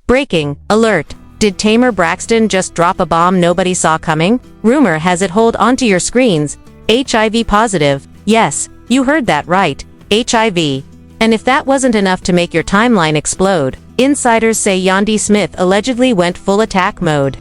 Breaking alert. Did Tamar Braxton just drop a bomb nobody saw coming? Rumor has it hold onto your screens. HIV positive. Yes, you heard that right. HIV. And if that wasn't enough to make your timeline explode, insiders say Yandy Smith allegedly went full attack mode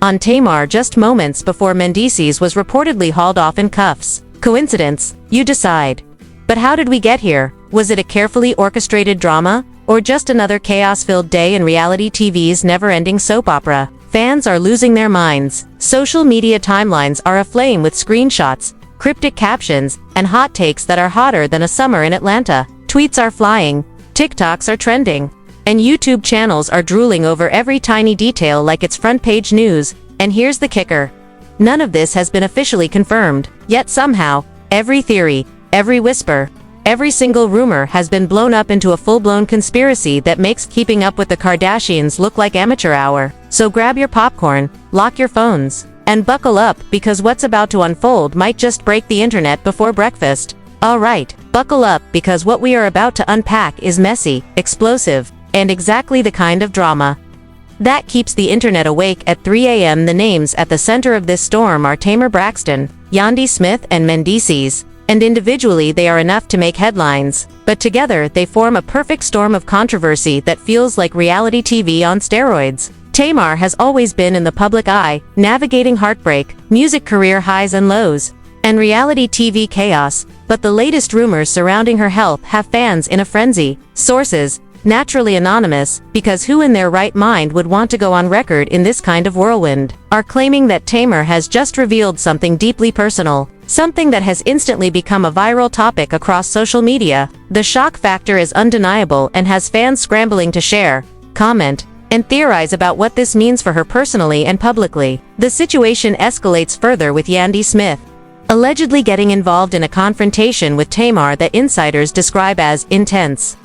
on Tamar just moments before Mendeecees was reportedly hauled off in cuffs. Coincidence? You decide. But how did we get here? Was it a carefully orchestrated drama? Or just another chaos-filled day in reality TV's never-ending soap opera? Fans are losing their minds. Social media timelines are aflame with screenshots, cryptic captions, and hot takes that are hotter than a summer in Atlanta. Tweets are flying, TikToks are trending, and YouTube channels are drooling over every tiny detail like it's front-page news. And here's the kicker. None of this has been officially confirmed. Yet somehow, every theory, every whisper, every single rumor has been blown up into a full-blown conspiracy that makes keeping up with the Kardashians look like amateur hour. So grab your popcorn, lock your phones, and buckle up because what's about to unfold might just break the internet before breakfast. Alright, buckle up because what we are about to unpack is messy, explosive, and exactly the kind of drama that keeps the internet awake at 3 a.m. The names at the center of this storm are Tamar Braxton, Yandy Smith, and Mendeecees. And individually they are enough to make headlines, but together they form a perfect storm of controversy that feels like reality TV on steroids. Tamar has always been in the public eye, navigating heartbreak, music career highs and lows, and reality TV chaos, but the latest rumors surrounding her health have fans in a frenzy. Sources, naturally anonymous, because who in their right mind would want to go on record in this kind of whirlwind, are claiming that Tamar has just revealed something deeply personal. Something that has instantly become a viral topic across social media. The shock factor is undeniable and has fans scrambling to share, comment, and theorize about what this means for her personally and publicly. The situation escalates further with Yandy Smith allegedly getting involved in a confrontation with Tamar that insiders describe as intense,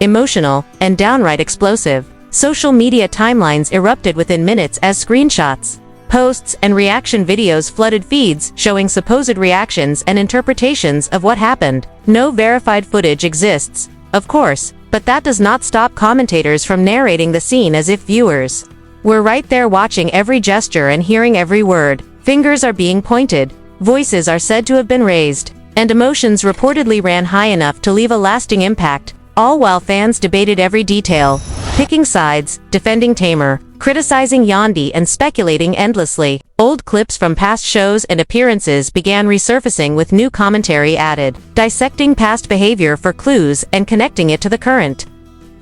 emotional, and downright explosive. Social media timelines erupted within minutes as screenshots, posts, and reaction videos flooded feeds showing supposed reactions and interpretations of what happened. No verified footage exists, of course, but that does not stop commentators from narrating the scene as if viewers were right there watching every gesture and hearing every word. Fingers are being pointed, voices are said to have been raised, and emotions reportedly ran high enough to leave a lasting impact, all while fans debated every detail, picking sides, defending Tamar, criticizing Yandy, and speculating endlessly. Old clips from past shows and appearances began resurfacing with new commentary added, dissecting past behavior for clues and connecting it to the current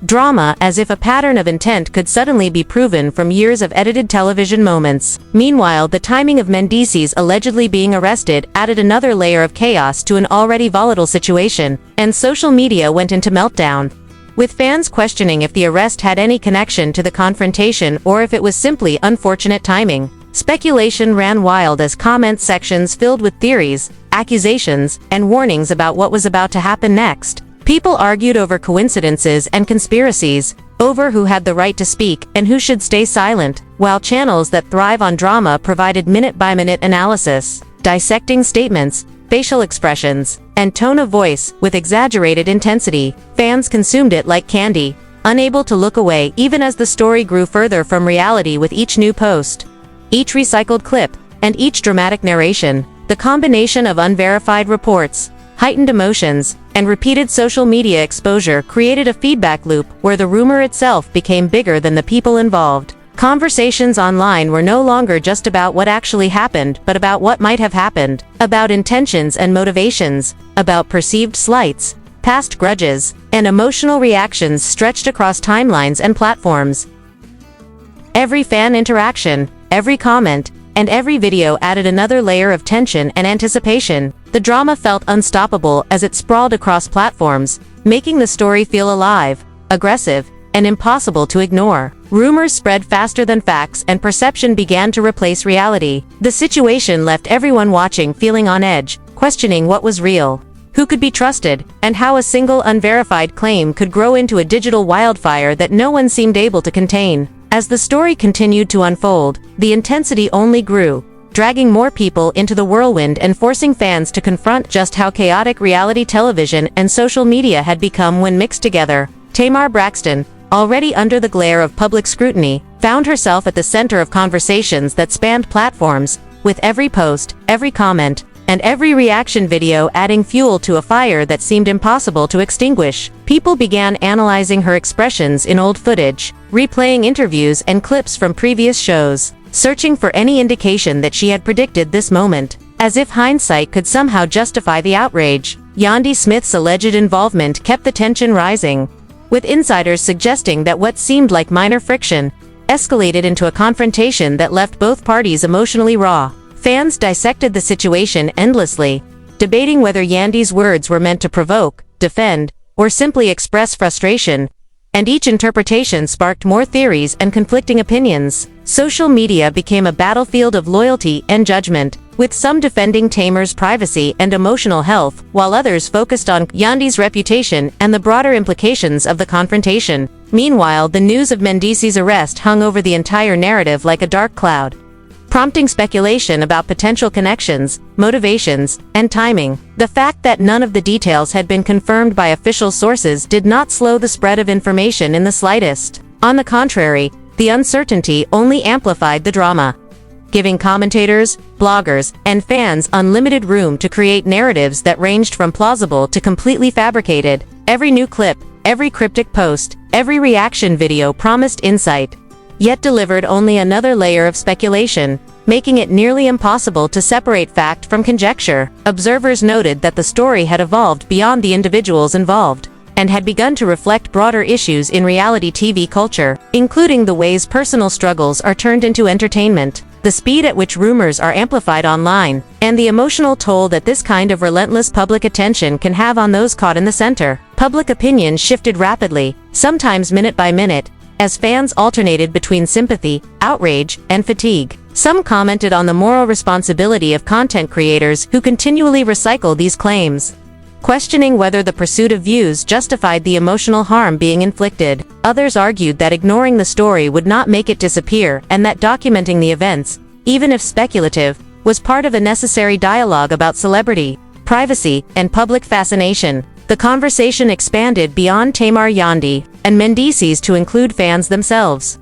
drama as if a pattern of intent could suddenly be proven from years of edited television moments. Meanwhile, the timing of Mendeecees allegedly being arrested added another layer of chaos to an already volatile situation, and social media went into meltdown, with fans questioning if the arrest had any connection to the confrontation or if it was simply unfortunate timing. Speculation ran wild as comment sections filled with theories, accusations, and warnings about what was about to happen next. People argued over coincidences and conspiracies, over who had the right to speak and who should stay silent, while channels that thrive on drama provided minute-by-minute analysis, dissecting statements, facial expressions, and tone of voice with exaggerated intensity. Fans consumed it like candy, unable to look away even as the story grew further from reality with each new post, each recycled clip, and each dramatic narration. The combination of unverified reports, heightened emotions, and repeated social media exposure created a feedback loop where the rumor itself became bigger than the people involved. Conversations online were no longer just about what actually happened, but about what might have happened, about intentions and motivations, about perceived slights, past grudges, and emotional reactions stretched across timelines and platforms. Every fan interaction, every comment, and every video added another layer of tension and anticipation. The drama felt unstoppable as it sprawled across platforms, making the story feel alive, aggressive, and impossible to ignore. Rumors spread faster than facts and perception began to replace reality. The situation left everyone watching feeling on edge, questioning what was real, who could be trusted, and how a single unverified claim could grow into a digital wildfire that no one seemed able to contain. As the story continued to unfold, the intensity only grew, dragging more people into the whirlwind and forcing fans to confront just how chaotic reality television and social media had become when mixed together. Tamar Braxton, already under the glare of public scrutiny, found herself at the center of conversations that spanned platforms, with every post, every comment, and every reaction video adding fuel to a fire that seemed impossible to extinguish. People began analyzing her expressions in old footage, replaying interviews and clips from previous shows, searching for any indication that she had predicted this moment. As if hindsight could somehow justify the outrage, Yandy Smith's alleged involvement kept the tension rising, with insiders suggesting that what seemed like minor friction escalated into a confrontation that left both parties emotionally raw. Fans dissected the situation endlessly, debating whether Yandy's words were meant to provoke, defend, or simply express frustration, and each interpretation sparked more theories and conflicting opinions. Social media became a battlefield of loyalty and judgment, with some defending Tamar's privacy and emotional health, while others focused on Yandy's reputation and the broader implications of the confrontation. Meanwhile, the news of Mendeecees' arrest hung over the entire narrative like a dark cloud, prompting speculation about potential connections, motivations, and timing. The fact that none of the details had been confirmed by official sources did not slow the spread of information in the slightest. On the contrary, the uncertainty only amplified the drama, giving commentators, bloggers, and fans unlimited room to create narratives that ranged from plausible to completely fabricated. Every new clip, every cryptic post, every reaction video promised insight, yet delivered only another layer of speculation, making it nearly impossible to separate fact from conjecture. Observers noted that the story had evolved beyond the individuals involved, and had begun to reflect broader issues in reality TV culture, including the ways personal struggles are turned into entertainment, the speed at which rumors are amplified online, and the emotional toll that this kind of relentless public attention can have on those caught in the center. Public opinion shifted rapidly, sometimes minute by minute, as fans alternated between sympathy, outrage, and fatigue. Some commented on the moral responsibility of content creators who continually recycle these claims, questioning whether the pursuit of views justified the emotional harm being inflicted. Others argued that ignoring the story would not make it disappear, and that documenting the events, even if speculative, was part of a necessary dialogue about celebrity, privacy, and public fascination. The conversation expanded beyond Tamar, Yandy, and Mendeecees to include fans themselves,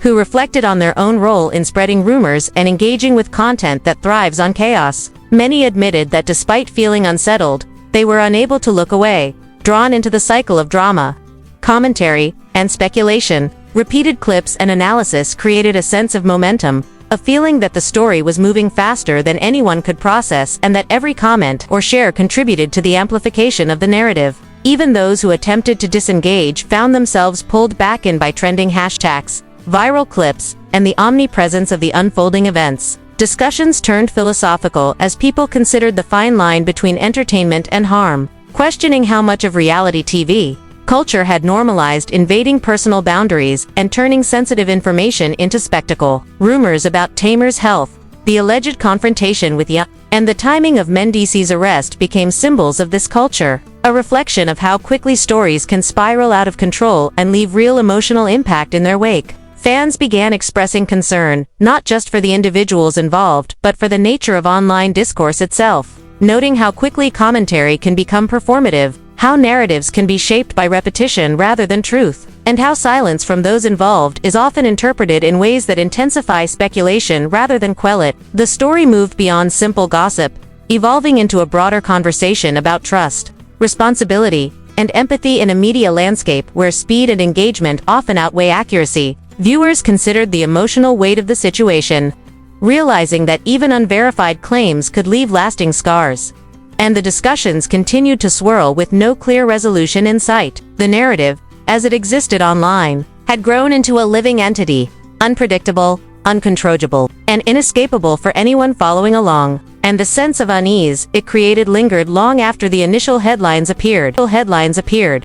who reflected on their own role in spreading rumors and engaging with content that thrives on chaos. Many admitted that despite feeling unsettled, they were unable to look away, drawn into the cycle of drama, commentary, and speculation. Repeated clips and analysis created a sense of momentum, a feeling that the story was moving faster than anyone could process and that every comment or share contributed to the amplification of the narrative. Even those who attempted to disengage found themselves pulled back in by trending hashtags, viral clips, and the omnipresence of the unfolding events. Discussions turned philosophical as people considered the fine line between entertainment and harm, questioning how much of reality TV culture had normalized invading personal boundaries and turning sensitive information into spectacle. Rumors about Tamar's health, the alleged confrontation with Yandy, and the timing of Mendeecees' arrest became symbols of this culture, a reflection of how quickly stories can spiral out of control and leave real emotional impact in their wake. Fans began expressing concern, not just for the individuals involved, but for the nature of online discourse itself, noting how quickly commentary can become performative, how narratives can be shaped by repetition rather than truth, and how silence from those involved is often interpreted in ways that intensify speculation rather than quell it. The story moved beyond simple gossip, evolving into a broader conversation about trust, responsibility, and empathy in a media landscape where speed and engagement often outweigh accuracy. Viewers considered the emotional weight of the situation, realizing that even unverified claims could leave lasting scars. And the discussions continued to swirl with no clear resolution in sight. The narrative, as it existed online, had grown into a living entity, unpredictable, uncontrollable, and inescapable for anyone following along. And the sense of unease it created lingered long after the initial headlines appeared.